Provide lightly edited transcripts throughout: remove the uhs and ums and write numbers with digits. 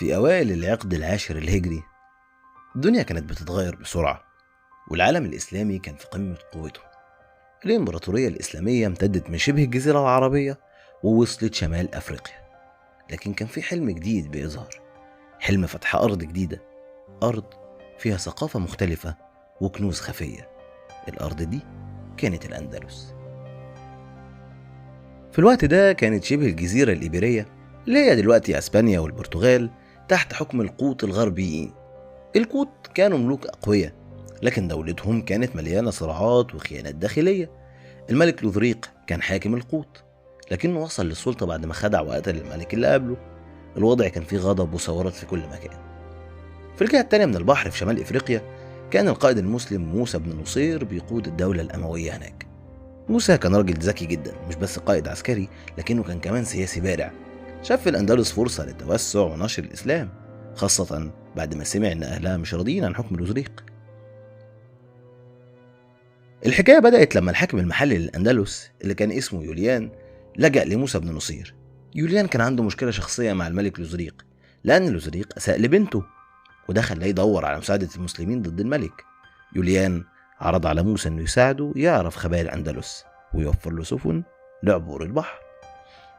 في أوائل العقد العاشر الهجري الدنيا كانت بتتغير بسرعة، والعالم الإسلامي كان في قمة قوته. الإمبراطورية الإسلامية امتدت من شبه الجزيرة العربية ووصلت شمال أفريقيا، لكن كان في حلم جديد بيظهر، حلم فتح أرض جديدة، أرض فيها ثقافة مختلفة وكنوز خفية. الأرض دي كانت الأندلس. في الوقت ده كانت شبه الجزيرة الإيبيرية اللي هي دلوقتي أسبانيا والبرتغال تحت حكم القوط الغربيين. القوط كانوا ملوك أقوياء، لكن دولتهم كانت مليانة صراعات وخيانات داخلية. الملك لوذريق كان حاكم القوط، لكنه وصل للسلطة بعد ما خدع وقتل الملك اللي قبله. الوضع كان فيه غضب وثورات في كل مكان. في الجهة التانية من البحر في شمال إفريقيا كان القائد المسلم موسى بن نصير بيقود الدولة الأموية هناك. موسى كان راجل ذكي جدا، مش بس قائد عسكري لكنه كان كمان سياسي بارع. شاف في الأندلس فرصة للتوسع ونشر الإسلام، خاصة بعد ما سمع إن أهلها مش راضيين عن حكم لوذريق. الحكاية بدأت لما الحاكم المحلي للأندلس اللي كان اسمه يوليان لجأ لموسى بن نصير. يوليان كان عنده مشكلة شخصية مع الملك لوذريق، لأن لوذريق أساء لبنته، وده خلاه يدور على مساعدة المسلمين ضد الملك. يوليان عرض على موسى إنه يساعده يعرف خبايا الأندلس ويوفر له سفن لعبور البحر.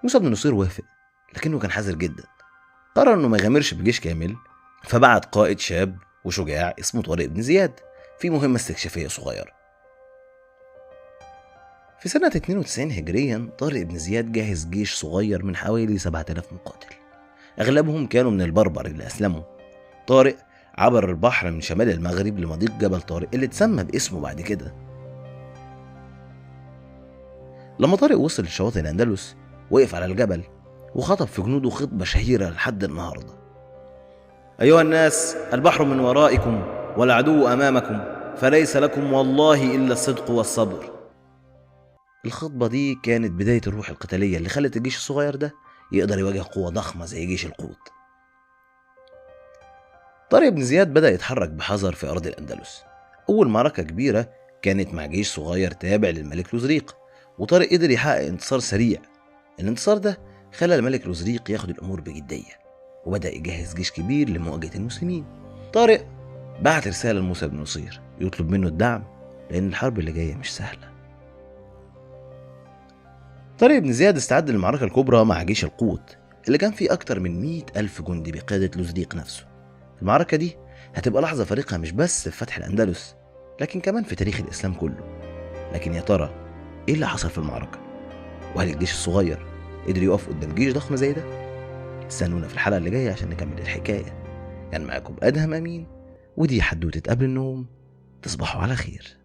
موسى بن نصير وافق، لكنه كان حذر جدا. قرر إنه ما يغامرش بجيش كامل، فبعت قائد شاب وشجاع اسمه طارق بن زياد في مهمة استكشافية صغيرة. في سنة 92 هجريا طارق بن زياد جهز جيش صغير من حوالي 7000 مقاتل، أغلبهم كانوا من البربر اللي أسلموا. طارق عبر البحر من شمال المغرب لمضيق جبل طارق اللي اتسمى باسمه بعد كده. لما طارق وصل لشواطئ الأندلس وقف على الجبل وخطب في جنوده خطبة شهيرة لحد النهاردة: أيها الناس، البحر من ورائكم والعدو أمامكم، فليس لكم والله إلا الصدق والصبر. الخطبة دي كانت بداية الروح القتالية اللي خلت الجيش الصغير ده يقدر يواجه قوة ضخمة زي جيش القوط. طارق بن زياد بدأ يتحرك بحذر في أرض الأندلس. أول معركة كبيرة كانت مع جيش صغير تابع للملك لوذريق، وطارق قدر يحقق انتصار سريع. الانتصار ده خلى الملك لوذريق ياخد الأمور بجدية، وبدأ يجهز جيش كبير لمواجهة المسلمين. طارق بعت رسالة لموسى بن نصير يطلب منه الدعم، لأن الحرب اللي جاية مش سهلة. طارق بن زياد استعد للمعركة الكبرى مع جيش القوط اللي كان فيه أكتر من 100,000 جندي بقيادة لوذريق نفسه. المعركة دي هتبقى لحظة فارقة مش بس في فتح الأندلس، لكن كمان في تاريخ الإسلام كله. لكن يا ترى إيه اللي حصل في المعركة؟ وهل الجيش الصغير قدر يقف قدام جيش ضخم زي ده؟ استنونا في الحلقة اللي جاية عشان نكمل الحكاية. كان معاكم أدهم أمين، ودي حدوتة قبل النوم. تصبحوا على خير.